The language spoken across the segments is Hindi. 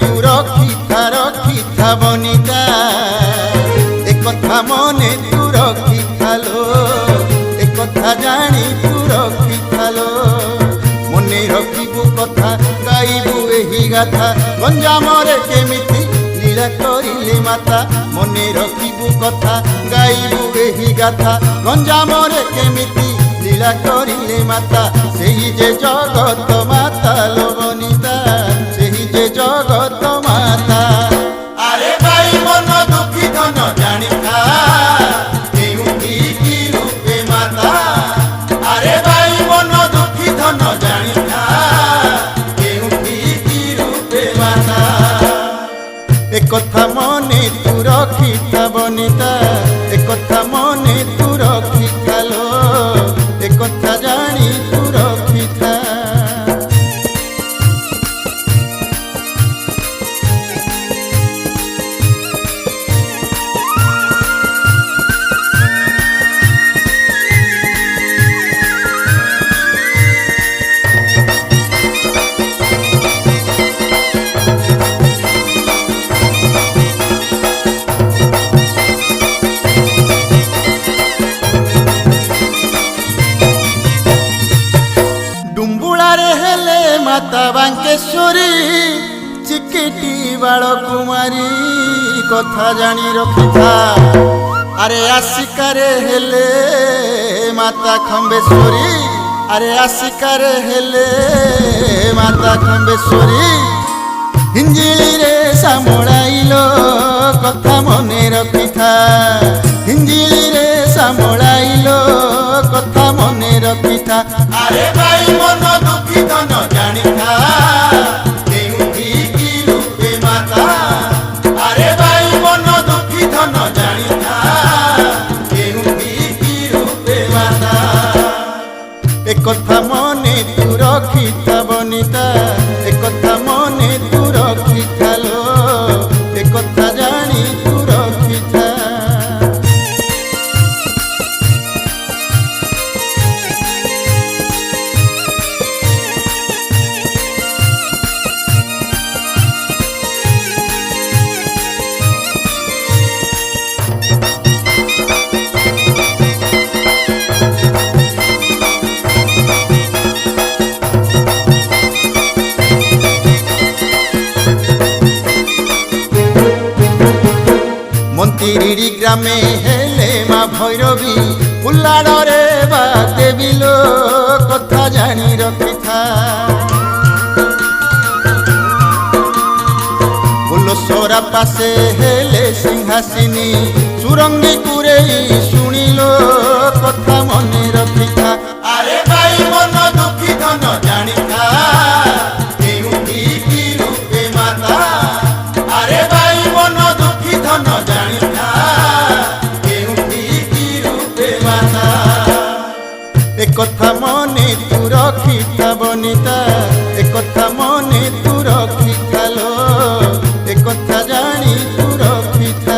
तू रखिथा बनिता एक कथा मने तू रखिथालो एक कथा जानी तू रखिथालो मने रखिबु कथा गाइबु एही गाथा गंजामरे केमिति लीला करिले माता मने रखिबु कथा गाइबु एही गाथा गंजामरे केमिति लीला करिले माता सेही जे जगत माता लो बनिता सेही जे जगत माता अरे भाई मन दुखी धन जानिथा केउठी की रूपे माता अरे भाई मन दुखी धन जानिथा केउठी की रूपे माता एक कथा मने तू रखिथा बनिता एक कथा मने तू रखिथालो एक कथा जानी तू रखिथा माता बांकेश्वरी चिकिटी बाल कुमारी कथा जानी रखिथा अरे आशिकारे हेले माता खंबेश्वरी अरे आशिकारे हेले माता खंबेश्वरी हिंजिली रे सामलाइलो कथा मने रखिथा हिंजिली रे सामलाइलो कथा मने रखिथा अरे भाई मन दुखी धन जानिथा केउठी की रूपे माता अरे भाई मन दुखी धन जानिथा केउठी की रूपे माता एक कथा मने तू रखिथा बनिता एक कथा मने तू रखिथालो एक कथा जानी तू रखिथा मंत्री ग्रामे हेले माँ भैरवी फुलाड़े बा देवीलो कथा जानी रखिथा फुलसोरा पासे हेले सिंहासिनी सुरंगी कुरेई शुणिलो कथा मने रखिथा अरे भाई मन दुखी धन जानिथा केउठी की रूपे माता अरे भाई मन दुखी धन जानिथा केउठी की रूपे माता एक कथा मने तू रखिथा बनिता एक कथा मने तू रखिथालो एक कथा जानी तू रखिथा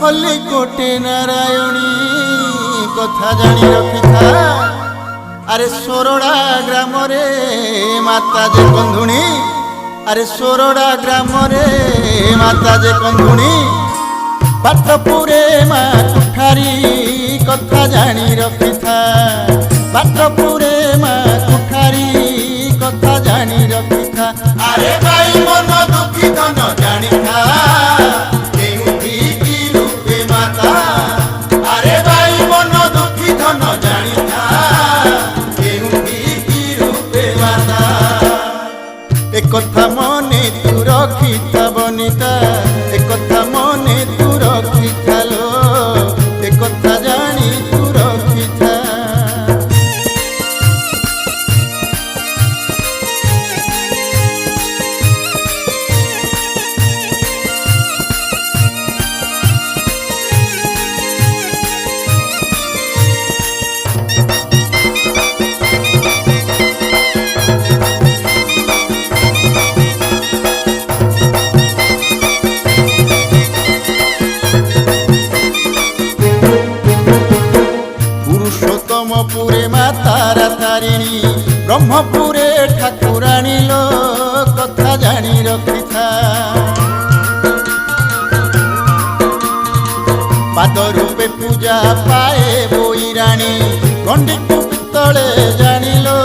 खली कोटे नारायणी कथा जानी रखिथा अरे सोरड़ा ग्राम रे माता जे कंधुणी अरे सोरड़ा ग्राम रे माता जे कंधुणी पात्रपुरे माँ कुठारी कथा जानी रखिथा पात्रपुरे माँ कुठारी कथा जानी रखिथा अरे भाई मन दुखी धन जानिथा केउठी की रूपे माता अरे भाई मन दुखी धन जानिथा केउठी की रूपे माता एक कथा मने तू रखिथा बनिता एक कथा मने तू रखिथालो एक कथा जानी तू रखिथा ବ୍ରହ୍ମପୁରେ ଠାକୁରାଣୀ ଲୋ କଥା ଜାଣି ରଖିଥା ପାଦ ରୂପେ ପୂଜା ପାଏ ବୋଇରାଣୀ ଗଣ୍ଡିକୁ ପିତ୍ତଳେ ଜାଣିଲୋ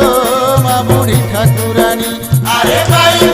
ମା ବୁଢ଼ୀ ଠାକୁରାଣୀ। ଆରେ ଭାଇ